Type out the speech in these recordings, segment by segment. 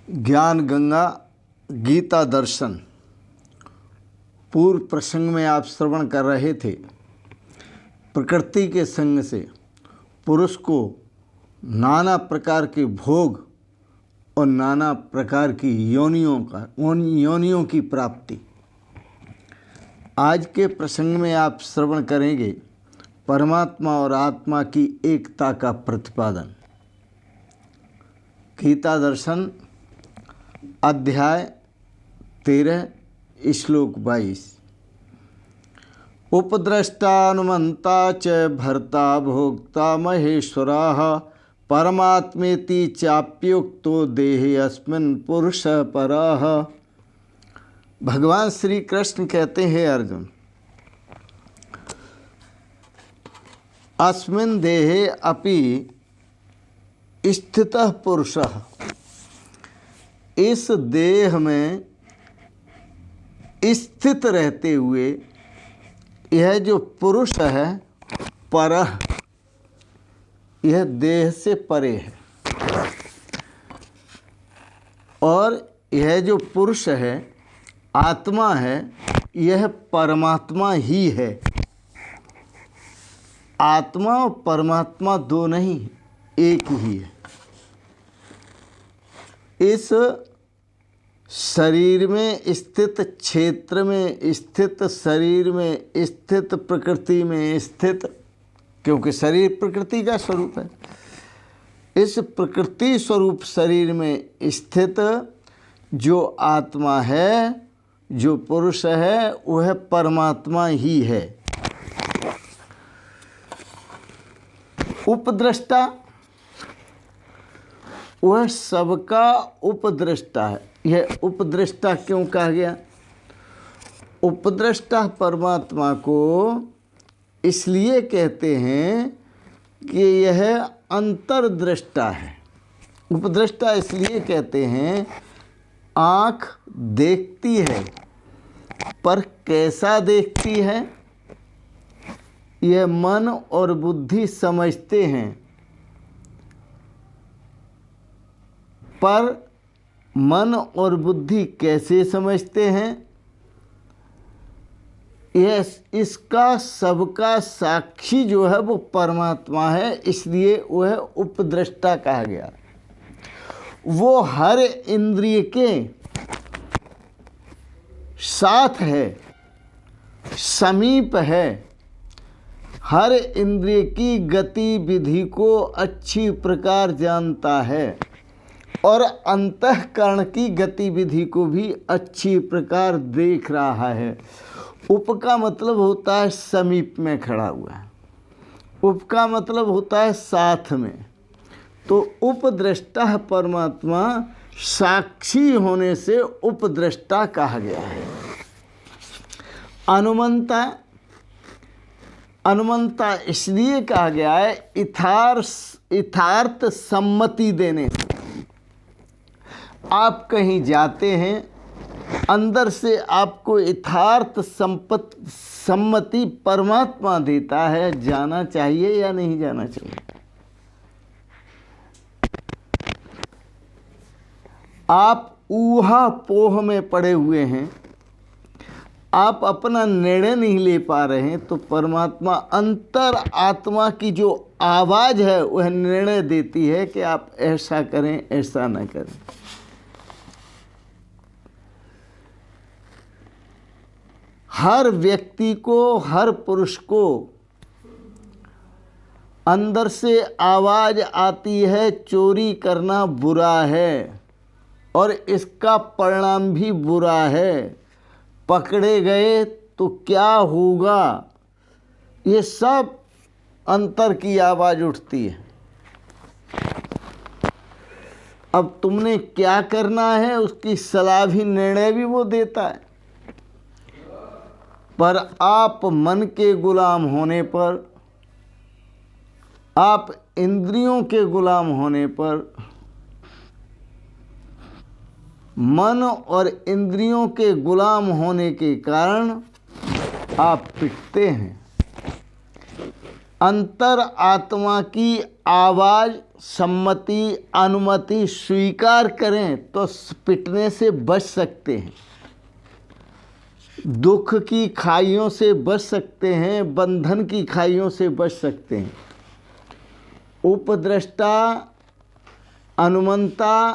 ज्ञान गंगा गीता दर्शन। पूर्व प्रसंग में आप श्रवण कर रहे थे, प्रकृति के संग से पुरुष को नाना प्रकार के भोग और नाना प्रकार की योनियों की प्राप्ति। आज के प्रसंग में आप श्रवण करेंगे परमात्मा और आत्मा की एकता का प्रतिपादन। गीता दर्शन अध्याय 13 श्लोक 22। उपद्रष्टानुमन्ता च भर्ता भोक्ता महेश्वरः परमात्मेति चाप्युक्तो देहे अस्मिन् पुरुषः परः। भगवान श्री कृष्ण कहते हैं, अर्जुन, अस्मिन् देहे अपि स्थितः पुरुषः, इस देह में स्थित रहते हुए यह जो पुरुष है परः, यह देह से परे है, और यह जो पुरुष है आत्मा है, यह परमात्मा ही है। आत्मा और परमात्मा दो नहीं, एक ही है। इस शरीर में स्थित, क्षेत्र में स्थित, शरीर में स्थित, प्रकृति में स्थित, क्योंकि शरीर प्रकृति का स्वरूप है। इस प्रकृति स्वरूप शरीर में स्थित जो आत्मा है, जो पुरुष है, वह परमात्मा ही है। उपद्रष्टा, वह सबका उपद्रष्टा है। यह उपद्रष्टा क्यों कहा गया? उपद्रष्टा परमात्मा को इसलिए कहते हैं कि यह अंतर्दृष्टा है। उपद्रष्टा इसलिए कहते हैं, आँख देखती है पर कैसा देखती है, यह मन और बुद्धि समझते हैं, पर मन और बुद्धि कैसे समझते हैं? यह इसका सबका साक्षी जो है वो परमात्मा है, इसलिए वह उपद्रष्टा कहा गया। वो हर इंद्रिय के साथ है, समीप है, हर इंद्रिय की गतिविधि को अच्छी प्रकार जानता है और अंतःकरण की गतिविधि को भी अच्छी प्रकार देख रहा है। उप का मतलब होता है समीप में खड़ा हुआ है, उप का मतलब होता है साथ में। तो उपद्रष्टा परमात्मा साक्षी होने से उपद्रष्टा कहा गया है। अनुमंता, अनुमंता इसलिए कहा गया है यथार्थ सम्मति देने। आप कहीं जाते हैं, अंदर से आपको यथार्थ सम्मति परमात्मा देता है, जाना चाहिए या नहीं जाना चाहिए। आप ऊहापोह में पड़े हुए हैं, आप अपना निर्णय नहीं ले पा रहे हैं, तो परमात्मा अंतर आत्मा की जो आवाज़ है वह निर्णय देती है कि आप ऐसा करें, ऐसा न करें। हर व्यक्ति को, हर पुरुष को अंदर से आवाज़ आती है, चोरी करना बुरा है और इसका परिणाम भी बुरा है, पकड़े गए तो क्या होगा, ये सब अंतर की आवाज़ उठती है। अब तुमने क्या करना है उसकी सलाह भी, निर्णय भी वो देता है, पर आप मन के गुलाम होने पर, आप इंद्रियों के गुलाम होने पर, मन और इंद्रियों के गुलाम होने के कारण आप पिटते हैं। अंतर आत्मा की आवाज़, सम्मति, अनुमति स्वीकार करें तो पिटने से बच सकते हैं, दुख की खाइयों से बच सकते हैं, बंधन की खाइयों से बच सकते हैं। उपद्रष्टा, अनुमंता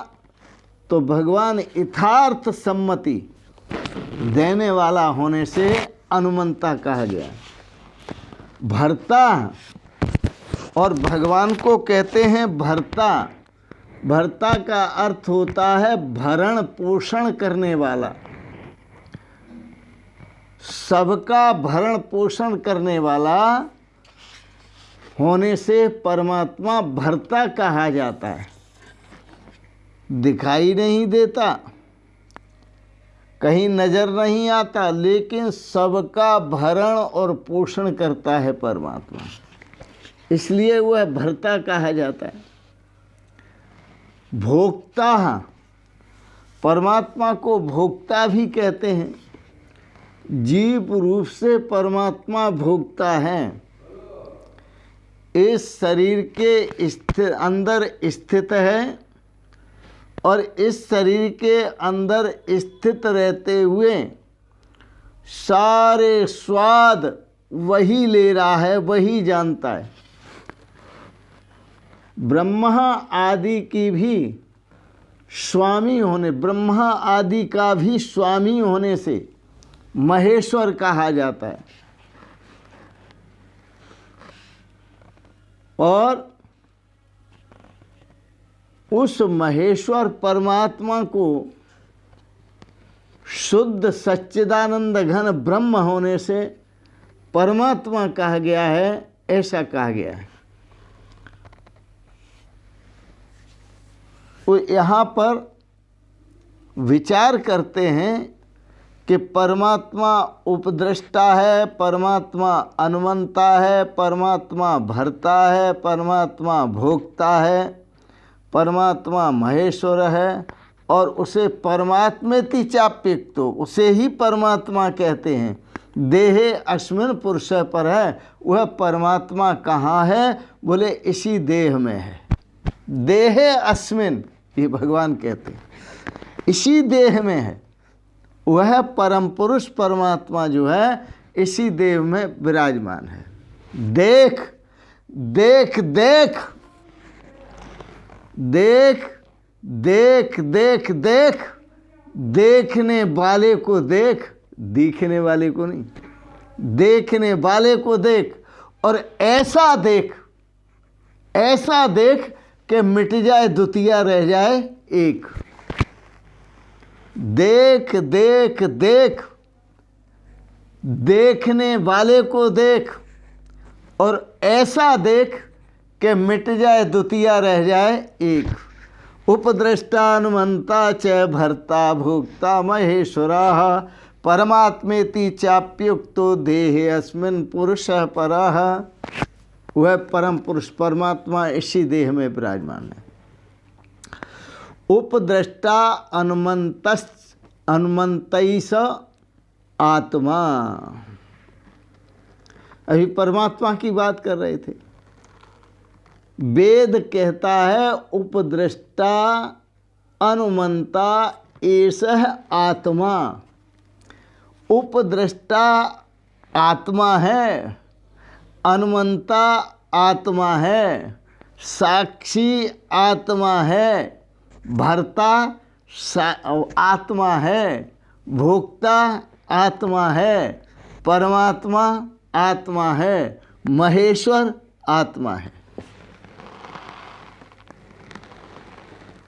तो भगवान यथार्थ सम्मति देने वाला होने से अनुमंता कहा गया। भर्ता, और भगवान को कहते हैं भर्ता। भर्ता का अर्थ होता है भरण पोषण करने वाला, सबका भरण पोषण करने वाला होने से परमात्मा भर्ता कहा जाता है। दिखाई नहीं देता, कहीं नजर नहीं आता, लेकिन सबका भरण और पोषण करता है परमात्मा, इसलिए वह भर्ता कहा जाता है। भोक्ता, परमात्मा को भोक्ता भी कहते हैं। जीव रूप से परमात्मा भोक्ता है, इस शरीर के अंदर स्थित है और इस शरीर के अंदर स्थित रहते हुए सारे स्वाद वही ले रहा है, वही जानता है। ब्रह्मा आदि की भी स्वामी होने, ब्रह्मा आदि का भी स्वामी होने से महेश्वर कहा जाता है। और उस महेश्वर परमात्मा को शुद्ध सच्चिदानंद घन ब्रह्म होने से परमात्मा कहा गया है, ऐसा कहा गया है। वो यहाँ पर विचार करते हैं कि परमात्मा उपद्रष्टा है, परमात्मा अनुमंता है, परमात्मा भर्ता है, परमात्मा भोक्ता है, परमात्मा महेश्वर है, और उसे परमात्मेति चाप्युक्तो, उसे ही परमात्मा कहते हैं। देहे अस्मिन पुरुष पर है, वह परमात्मा कहाँ है? बोले इसी देह में है। देहे अस्मिन, ये भगवान कहते हैं, इसी देह में है। वह परम पुरुष परमात्मा जो है इसी देह में विराजमान है। देख देख देख देख देख देख देख, देखने वाले को देख, दिखने वाले को नहीं, देखने वाले को देख, और ऐसा देख, ऐसा देख कि मिट जाए द्वितीया रह जाए एक। देख देख देख, देखने वाले को देख, और ऐसा देख कि मिट जाए द्वितीया रह जाए एक। उपद्रष्टा अनुमंता च भर्ता भोक्ता महेश्वरः परमात्मेति चाप्युक्तो देहे अस्मिन् पुरुषः परः। वह परम पुरुष परमात्मा इसी देह में विराजमान है। उपद्रष्टा अनुमंतैस आत्मा, अभी परमात्मा की बात कर रहे थे। वेद कहता है उपद्रष्टा अनुमंता एषः आत्मा। उपद्रष्टा आत्मा है, अनुमंता आत्मा है, साक्षी आत्मा है, भर्ता आत्मा है, भोक्ता आत्मा है, परमात्मा आत्मा है, महेश्वर आत्मा है।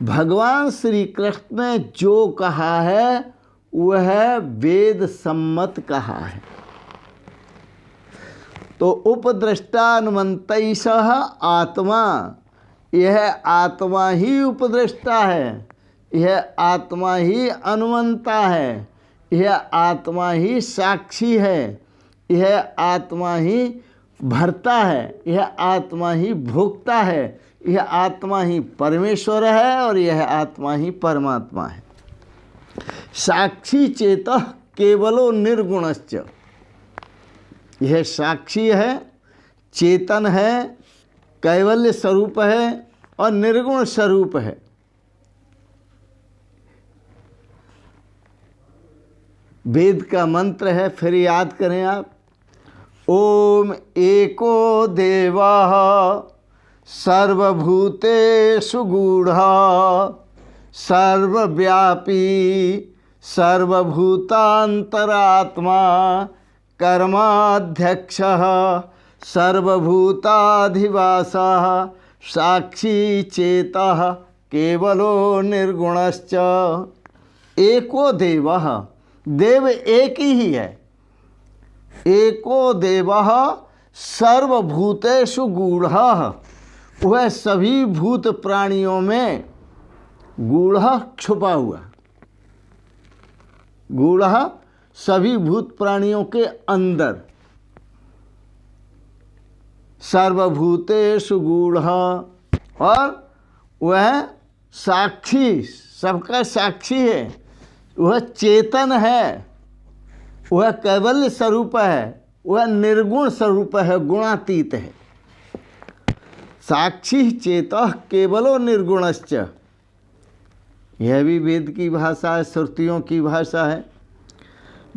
भगवान श्री कृष्ण ने जो कहा है वह वेद सम्मत कहा है। तो उपद्रष्टा अनुमंतैसः आत्मा, यह आत्मा ही उपद्रष्टा है, यह आत्मा ही अनुमंता है, यह आत्मा ही साक्षी है, यह आत्मा ही भर्ता है, यह आत्मा ही भोक्ता है, यह आत्मा ही परमेश्वर है, और यह आत्मा ही परमात्मा है। साक्षी चेतः केवलो निर्गुणश्च, यह साक्षी है, चेतन है, कैवल्य स्वरूप है और निर्गुण स्वरूप है। वेद का मंत्र है, फिर याद करें आप। ओम एको देवः सर्वभूतेषु गूढ़ः सर्वव्यापी सर्वभूतांतरात्मा कर्माध्यक्षः सर्वभूताधिवासः साक्षी चेतः केवलो निर्गुणश्च। एको देवः, देव एक ही है। एको देवः सर्वभूतेषु गूढ़ः, वह सभी भूत प्राणियों में गूढ़ः छुपा हुआ। गूढ़ः सभी भूत प्राणियों के अंदर, सर्वभूतेषु गूढ़ः, और वह साक्षी, सबका साक्षी है। वह चेतन है, वह कैवल्य स्वरूप है, वह निर्गुण स्वरूप है, गुणातीत है। साक्षी चेतः केवलो निर्गुणश्च, यह भी वेद की भाषा है, श्रुतियों की भाषा है।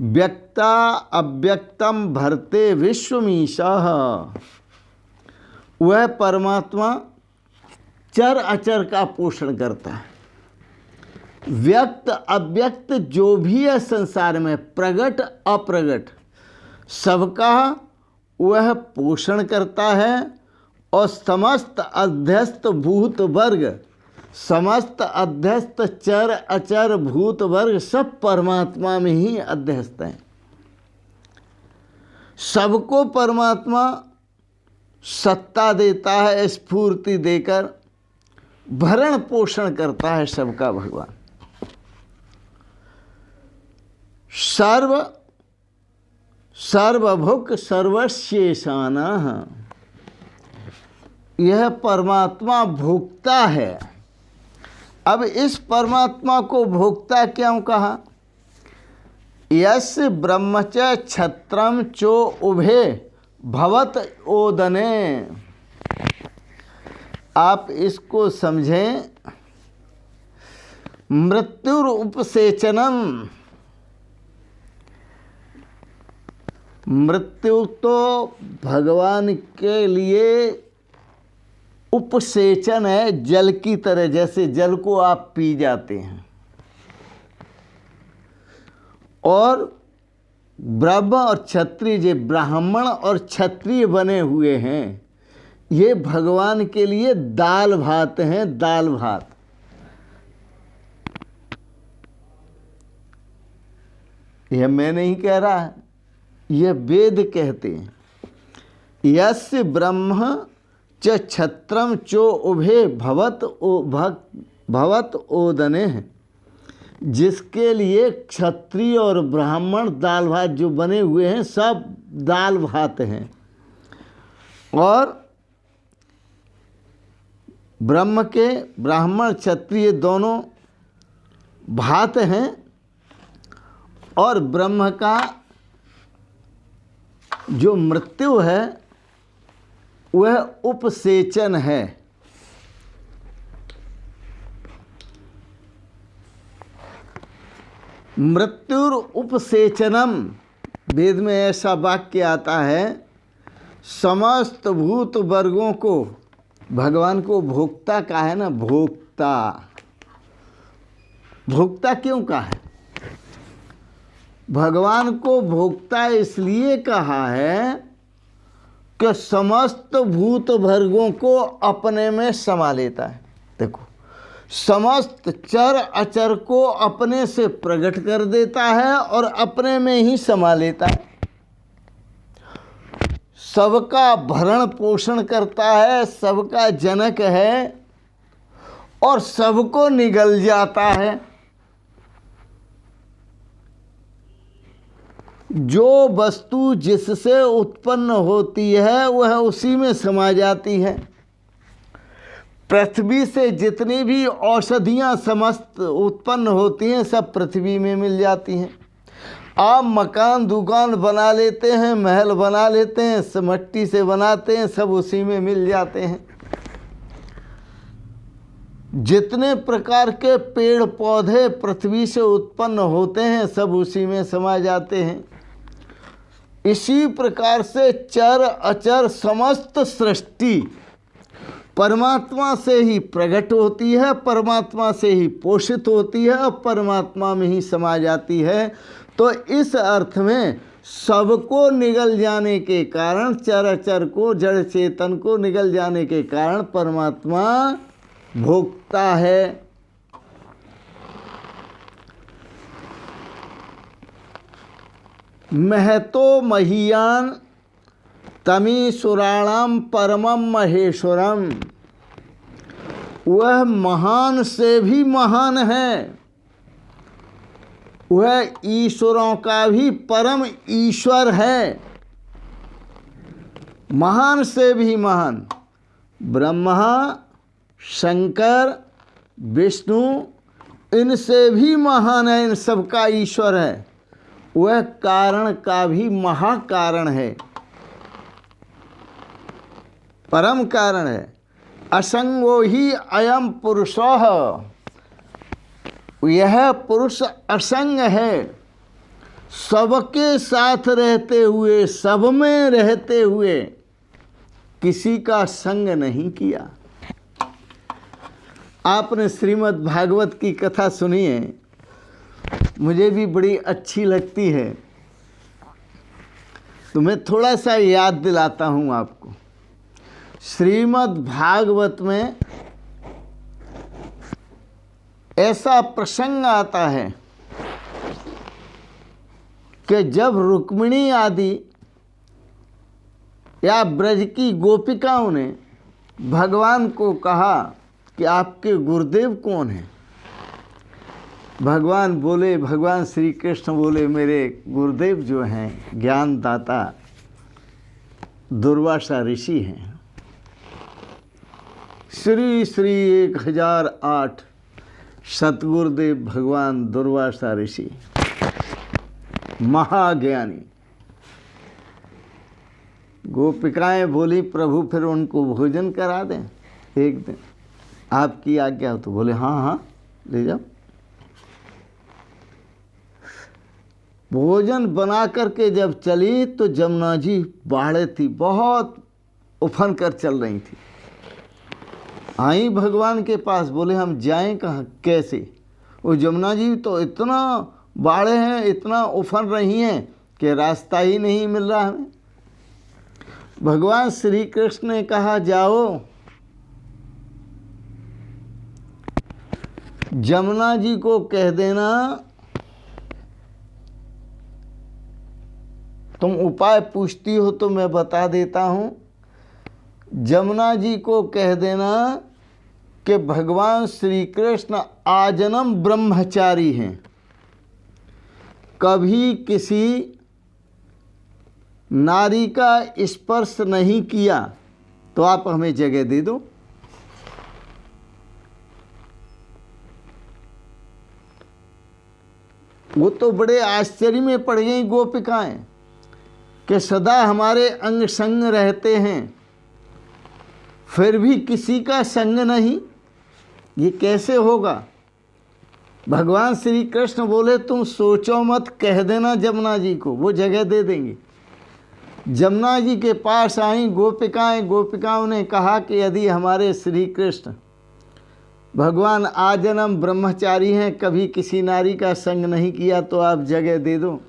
व्यक्ता अव्यक्तम भरते विश्वमीशः, वह परमात्मा चर अचर का पोषण करता है। व्यक्त अव्यक्त जो भी है संसार में, प्रगट अप्रगट, सबका वह पोषण करता है। और समस्त अध्यस्त भूत वर्ग, समस्त अध्यस्त चर अचर भूत वर्ग सब परमात्मा में ही अध्यस्त हैं। सबको परमात्मा सत्ता देता है, स्फूर्ति देकर भरण पोषण करता है सबका भगवान। सर्वभुक सर्वशेषानः, यह परमात्मा भोक्ता है। अब इस परमात्मा को भोक्ता क्यों कहा? यस्य ब्रह्मच छत्रम चो उभे भवत ओदने। आप इसको समझें, मृत्युर उपसेचनम, मृत्यु तो भगवान के लिए उपसेचन है, जल की तरह, जैसे जल को आप पी जाते हैं। और ब्रह्म और क्षत्रिय, जो ब्राह्मण और क्षत्रिय बने हुए हैं, ये भगवान के लिए दाल भात हैं, दाल भात। यह मैं नहीं कह रहा, यह वेद कहते हैं। यस्य ब्रह्म च छत्रम चो उभे भवत ओदने, जिसके लिए क्षत्रिय और ब्राह्मण दाल भात जो बने हुए हैं, सब दाल भात हैं। और ब्रह्म के, ब्राह्मण क्षत्रिय दोनों भात हैं। और ब्रह्म का जो मृत्यु है वह उपसेचन है। मृत्युर उपसेचनम, वेद में ऐसा वाक्य आता है। समस्त भूत वर्गों को, भगवान को भोक्ता कहा है ना, भोक्ता। भोक्ता क्यों कहा है? भगवान को भोक्ता इसलिए कहा है कि समस्त भूत वर्गों को अपने में समा लेता है। देखो, समस्त चर अचर को अपने से प्रकट कर देता है और अपने में ही समा लेता है। सबका भरण पोषण करता है, सबका जनक है और सबको निगल जाता है। जो वस्तु जिससे उत्पन्न होती है वह उसी में समा जाती है। पृथ्वी से जितनी भी औषधियाँ समस्त उत्पन्न होती हैं सब पृथ्वी में मिल जाती हैं। आप मकान दुकान बना लेते हैं, महल बना लेते हैं, मिट्टी से बनाते हैं, सब उसी में मिल जाते हैं। जितने प्रकार के पेड़ पौधे पृथ्वी से उत्पन्न होते हैं सब उसी में समा जाते हैं। इसी प्रकार से चर अचर समस्त सृष्टि परमात्मा से ही प्रकट होती है, परमात्मा से ही पोषित होती है और परमात्मा में ही समा जाती है। तो इस अर्थ में सबको निगल जाने के कारण, चर अचर को, जड़ चेतन को निगल जाने के कारण परमात्मा भोगता है। महतो महीयान तमीसुराणाम परमम महेश्वरम, वह महान से भी महान है, वह ईश्वरों का भी परम ईश्वर है। महान से भी महान ब्रह्मा, शंकर, विष्णु, इनसे भी महान है, इन सबका ईश्वर है। वह कारण का भी महाकारण है, परम कारण है। असंगो ही अयम पुरुषः, यह पुरुष असंग है, सबके साथ रहते हुए, सब में रहते हुए किसी का संग नहीं किया। आपने श्रीमद् भागवत की कथा सुनी है, मुझे भी बड़ी अच्छी लगती है, तो मैं थोड़ा सा याद दिलाता हूँ आपको। श्रीमद् भागवत में ऐसा प्रसंग आता है कि जब रुक्मिणी आदि या ब्रज की गोपिकाओं ने भगवान को कहा कि आपके गुरुदेव कौन हैं, भगवान बोले, भगवान श्री कृष्ण बोले, मेरे गुरुदेव जो हैं ज्ञानदाता दुर्वासा ऋषि हैं। श्री श्री 1008 सतगुरुदेव भगवान दुर्वासा ऋषि, महाज्ञानी। गोपिकाएं बोली, प्रभु फिर उनको भोजन करा दें एक दिन, आपकी आज्ञा हो तो। बोले हाँ हाँ ले जाओ। भोजन बना करके जब चली तो जमुना जी बाढ़े थी, बहुत उफन कर चल रही थी। आई भगवान के पास, बोले हम जाएं कहाँ, कैसे? वो जमुना जी तो इतना बाढ़े हैं, इतना उफन रही हैं कि रास्ता ही नहीं मिल रहा हमें। भगवान श्री कृष्ण ने कहा जाओ, जमुना जी को कह देना तुम उपाय पूछती हो तो मैं बता देता हूँ। जमुना जी को कह देना कि भगवान श्री कृष्ण आजन्म ब्रह्मचारी हैं, कभी किसी नारी का स्पर्श नहीं किया, तो आप हमें जगह दे दो। वो तो बड़े आश्चर्य में पड़ गई गोपिकाएं कि सदा हमारे अंग संग रहते हैं, फिर भी किसी का संग नहीं, ये कैसे होगा? भगवान श्री कृष्ण बोले तुम सोचो मत, कह देना जमुना जी को, वो जगह दे देंगे। जमुना जी के पास आई गोपिकाएं, गोपिकाओं ने कहा कि यदि हमारे श्री कृष्ण भगवान आजन्म ब्रह्मचारी हैं, कभी किसी नारी का संग नहीं किया, तो आप जगह दे दो।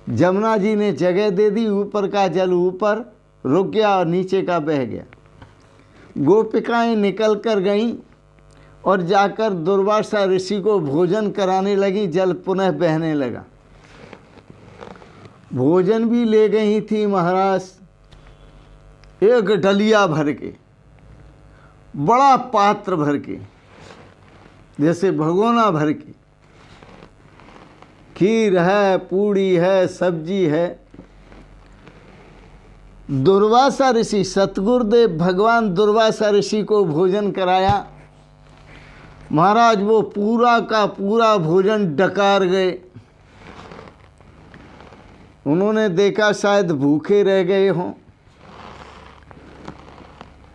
जमुना जी ने जगह दे दी, ऊपर का जल ऊपर रुक गया और नीचे का बह गया। गोपिकाएं निकल कर गईं और जाकर दुर्वासा ऋषि को भोजन कराने लगी, जल पुनः बहने लगा। भोजन भी ले गई थी महाराज, एक डलिया भर के, बड़ा पात्र भर के, जैसे भगोना भर के, खीर है, पूड़ी है, सब्जी है। दुर्वासा ऋषि, सतगुरुदेव भगवान दुर्वासा ऋषि को भोजन कराया। महाराज वो पूरा का पूरा भोजन डकार गए। उन्होंने देखा शायद भूखे रह गए हों,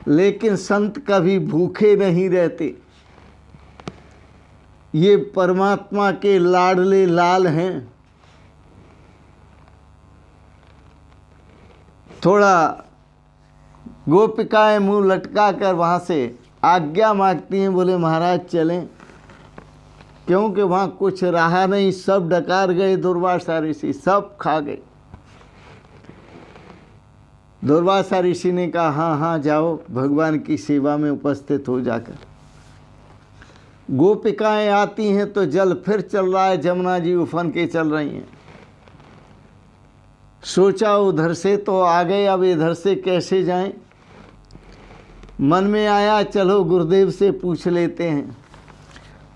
लेकिन संत कभी भूखे नहीं रहते। ये परमात्मा के लाडले लाल हैं। थोड़ा गोपिकाएं मुंह लटका कर वहाँ से आज्ञा मांगती हैं, बोले महाराज चलें, क्योंकि वहाँ कुछ रहा नहीं, सब डकार गए, दुर्वासा ऋषि सब खा गए। दुर्वासा ऋषि ने कहा हाँ हाँ जाओ, भगवान की सेवा में उपस्थित हो जाकर। गोपिकाएं आती हैं तो जल फिर चल रहा है, जमुना जी उफन के चल रही हैं। सोचा उधर से तो आ गए, अब इधर से कैसे जाएं। मन में आया चलो गुरुदेव से पूछ लेते हैं।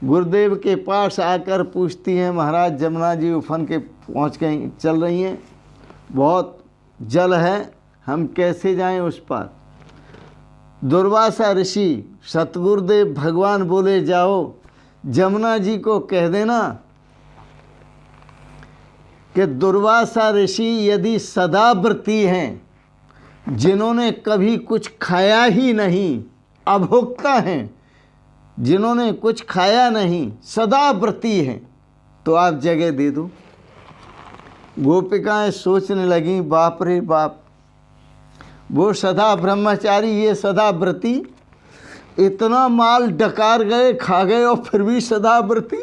गुरुदेव के पास आकर पूछती हैं, महाराज जमुना जी उफन के पहुंच गई, चल रही हैं, बहुत जल है, हम कैसे जाएं उस पार। दुर्वासा ऋषि सतगुरुदेव भगवान बोले जाओ जमुना जी को कह देना कि दुर्वासा ऋषि यदि सदाव्रती हैं, जिन्होंने कभी कुछ खाया ही नहीं, अभोक्ता हैं, जिन्होंने कुछ खाया नहीं, सदाव्रती हैं, तो आप जगह दे दो। गोपिकाएं सोचने लगीं, बाप रे बाप, वो सदा ब्रह्मचारी, ये सदा व्रती, इतना माल डकार गए, खा गए और फिर भी सदा व्रती।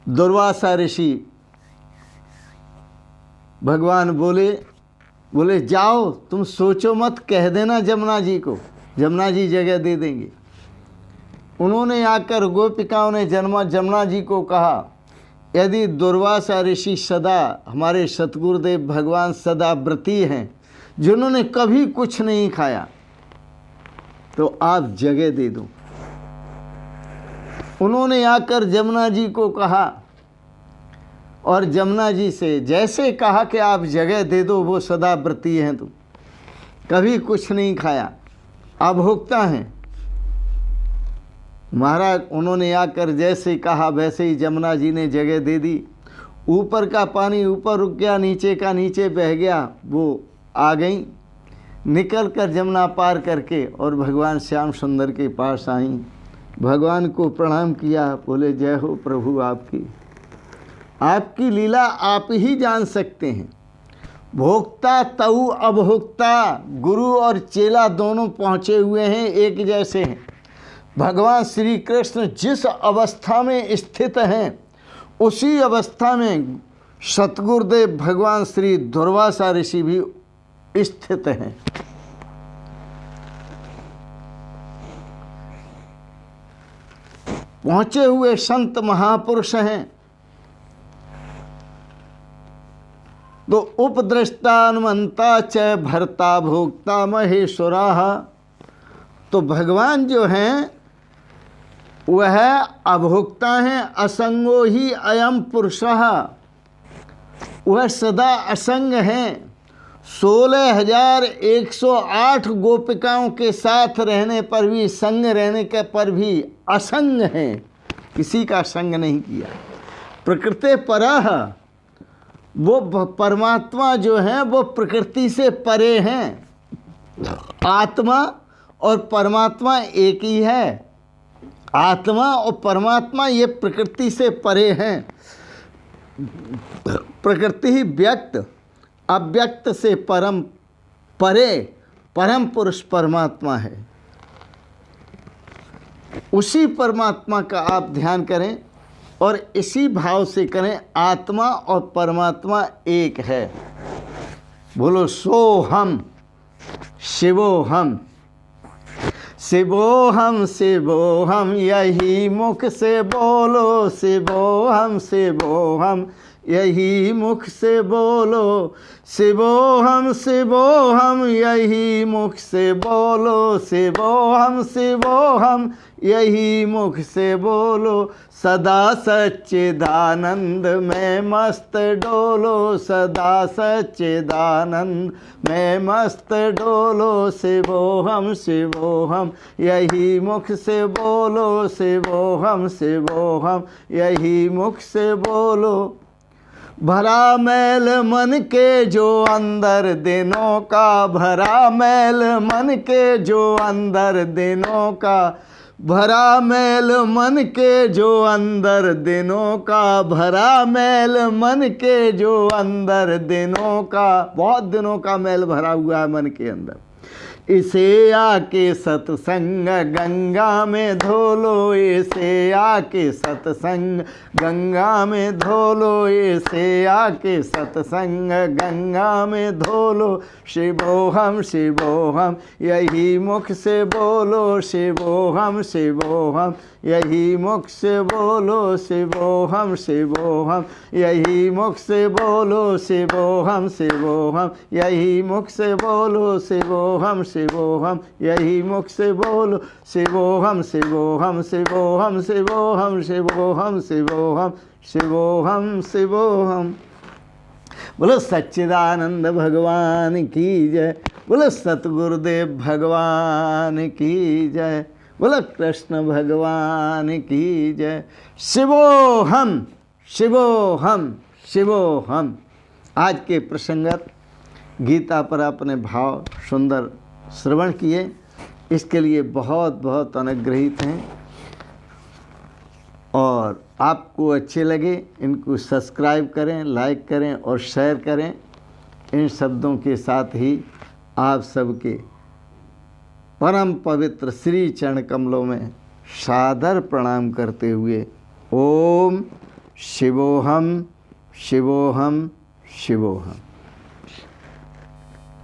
दुर्वासा ऋषि भगवान बोले जाओ, तुम सोचो मत, कह देना जमुना जी को, जमुना जी जगह दे देंगे। उन्होंने आकर गोपिकाओं ने जमुना जी को कहा, यदि दुर्वासा ऋषि सदा, हमारे सतगुरुदेव भगवान सदा व्रती हैं, जिन्होंने कभी कुछ नहीं खाया, तो आप जगह दे दो। उन्होंने आकर जमुना जी को कहा और जमुना जी से जैसे कहा कि आप जगह दे दो, वो सदा व्रती हैं, तो कभी कुछ नहीं खाया, अभोक्ता हैं। महाराज उन्होंने आकर जैसे कहा वैसे ही जमुना जी ने जगह दे दी। ऊपर का पानी ऊपर रुक गया, नीचे का नीचे बह गया, वो आ गई, निकल कर जमुना पार करके और भगवान श्याम सुंदर के पास आई। भगवान को प्रणाम किया, बोले जय हो प्रभु, आपकी लीला आप ही जान सकते हैं। भोक्ता तऊ अभोक्ता, गुरु और चेला दोनों पहुँचे हुए हैं, एक जैसे हैं। भगवान श्री कृष्ण जिस अवस्था में स्थित हैं, उसी अवस्था में सतगुरुदेव भगवान श्री दुर्वासा ऋषि भी स्थित हैं। पहुंचे हुए संत महापुरुष हैं। तो उपद्रष्टा अनुमंता च भर्ता भोक्ता महेश्वराः, तो भगवान जो हैं वह अभोक्ता हैं, असंगो ही अयम पुरुषः, वह सदा असंग हैं। 16,108 गोपिकाओं के साथ रहने पर भी, संग रहने के पर भी असंग हैं, किसी का संग नहीं किया। प्रकृति परः, वो परमात्मा जो हैं वो प्रकृति से परे हैं। आत्मा और परमात्मा एक ही है। आत्मा और परमात्मा ये प्रकृति से परे हैं। प्रकृति ही व्यक्त, अव्यक्त से परम परे, परम पुरुष परमात्मा है। उसी परमात्मा का आप ध्यान करें और इसी भाव से करें, आत्मा और परमात्मा एक है। बोलो सोहम शिवोहम, शिवोहम शिवोहम, यही मुख से बोलो शिवोहम शिवोहम, यही मुख से बोलो। शिवोहम शिवोहम यही मुख से बोलो। शिवोहम शिवोहम यही मुख से बोलो। सदा सच्चिदानंद में मस्त डोलो। सदा सच्चिदानंद में मस्त डोलो। शिवोहम शिवोहम यही मुख से बोलो। शिवोहम शिवोहम यही मुख से बोलो। भरा मैल मन के जो अंदर दिनों का। भरा मैल मन के जो अंदर दिनों का। भरा मैल मन के जो अंदर दिनों का। भरा मैल मन के जो अंदर दिनों का। बहुत दिनों का मैल भरा हुआ है मन के अंदर। इसे आके सत्संग गंगा में धो लो। इसे आके सत्संग गंगा में धो लो। इसे आके सत्संग गंगा में धो लो। शिवोहम शिवोहम यही मुख से बोलो। शिवोहम शिवोहम यही मुख से बोलो। शिवोहम शिवोहम यही मुख से बोलो। शिवोहम शिवोहम यही मुख से बोलो। शिवोहम शिवोहम यही मुख से बोलो। शिवोहम शिवोहम शिवोहम शिवोहम शिवोहम शिवोहम शिवोहम शिवोहम। बोलो सच्चिदानंद भगवान की जय। बोलो सतगुरुदेव भगवान की जय। बोलो कृष्ण भगवान की जय। शिवोहम शिवोहम शिवोहम। आज के प्रसंगत गीता पर अपने भाव सुंदर श्रवण किए, इसके लिए बहुत बहुत अनुग्रहित हैं। और आपको अच्छे लगे इनको सब्सक्राइब करें, लाइक करें और शेयर करें। इन शब्दों के साथ ही आप सबके परम पवित्र श्री चरण कमलों में सादर प्रणाम करते हुए ओम शिवोहम शिवोहम शिवोहम।